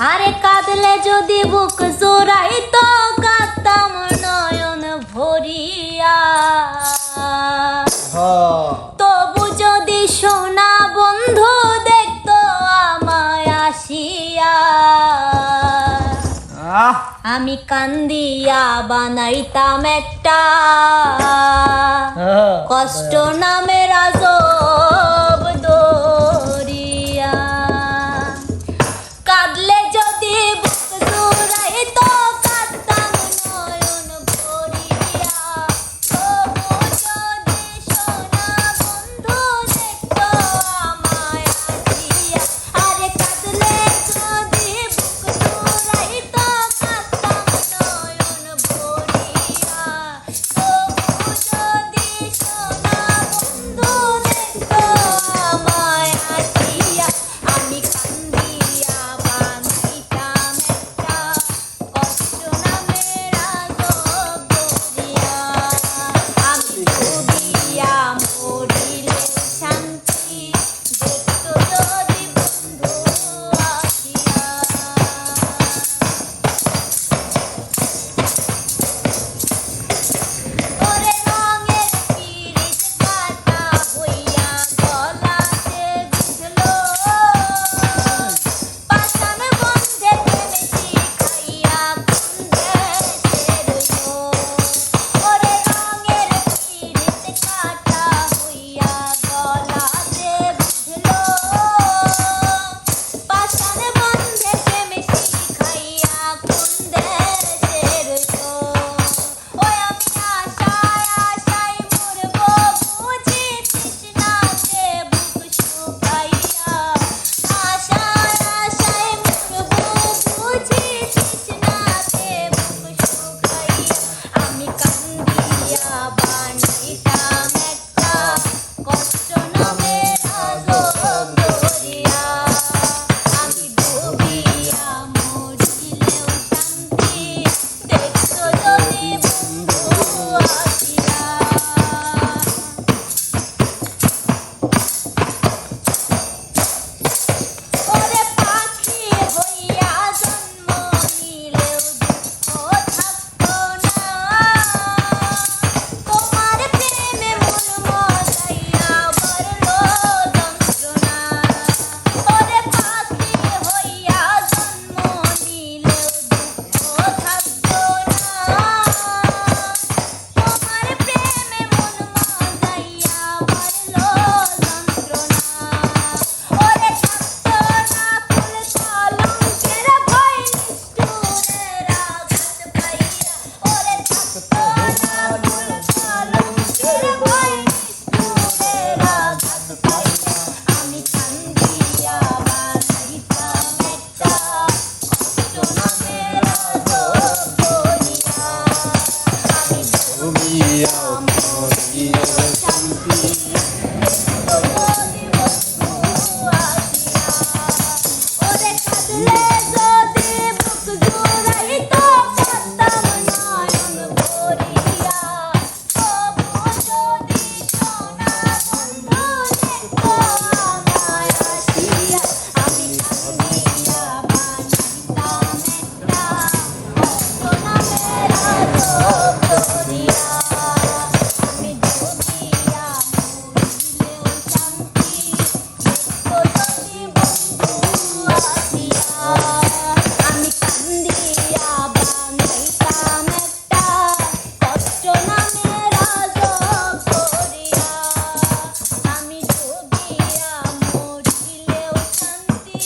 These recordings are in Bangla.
আরে কাঁদলে যদি বুক জোড়াইতো কাঁদতাম নয়ন ভরিয়া, তবু যদি সোনা বন্ধু দেখতো আমায় আসিয়া, আমি কান্দিয়া বানাইতাম একটা কষ্ট নামের আজব দরিয়া। কাঁদলে যদি বুক জুড়াইতো কাঁদতাম নয়ন ভরিয়া, তবু যদি সোনা বন্ধু দেখতো আমায় আসিয়া। আরে কাঁদলে যদি বুক জুড়াইতো কাঁদতাম নয়ন ভরিয়া, তবু যদি সোনা বন্ধু দেখতো আমায় আসিয়া। আমি কান্দিয়া বানাইতাম একটা কষ্ট নামের আজব দরিয়া। আমি ডুবিয়া মরিলেও শান্তি দেখতো যদি বন্ধু আসিয়া। ওরে রঙের পিরিত কাটা হইয়া গলাতে বিঁধলো, পাষাণ বন্ধে প্রেমে শিখাইয়া কোন দেশে রইলো। ওরে রঙের পিরিত কাটা হইয়া গলাতে বিঁধলো, পাষাণ বন্ধে প্রেমে শিখাইয়া কোন দেশে রইলো। ওই আমি আশায় আশায় মরবো বুঝি তৃষ্ণাতে বুক শুকাইয়া, আশায় আশায় মরবো বুঝি তৃষ্ণাতে বুক শুকাইয়া। আমি কান্দিয়া বানাইতাম একটা কষ্ট নামের আজব দরিয়া। আমি ডুবিয়া মরিলেও শান্তি দেখতো যদি বন্ধু আসিয়া। ওরে পাখি হইয়া জন্ম নিলেও দুঃখ থাকতো না, তোমার প্রেমে মন মজাইয়া বাড়লো যন্ত্রণা। ওরে পাখি হইয়া জন্ম নিলেও দুঃখ থাকতো না, তোমার প্রেমে মন মজাইয়া বাড়লো যন্ত্রণা। ওরে থাকতো না ফুল কলঙ্কের ভয় নিষ্ঠুরের আঘাত পাইয়া, ওরে থাকতো না ফুল কলঙ্কের ভয় নিষ্ঠুরের আঘাত পাইয়া। আমি কান্দিয়া বানাইতাম একটা কষ্ট নামের আজব দরিয়া। আমি ডুবিয়া মরিলেও শান্তি দেখতো যদি বন্ধু আসিয়া। ওরে কাঁদলে যদি বুক জুড়াইতো কাঁদতাম নয়ন ভরিয়া, তবু যদি সোনা বন্ধু দেখতো আমায় আসিয়া। আমি কান্দিয়া বানাইতাম একটা কষ্ট নামের আজব দরিয়া। আমি ডুবিয়া মরিলেও শান্তি দেখতো যদি বন্ধু আসিয়া। আমি কান্দিয়া বানাইতাম একটা কষ্ট নামের আজব দরিয়া। আমি ডুবিয়া মরিলেও শান্তি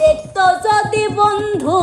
দেখতো যদি বন্ধু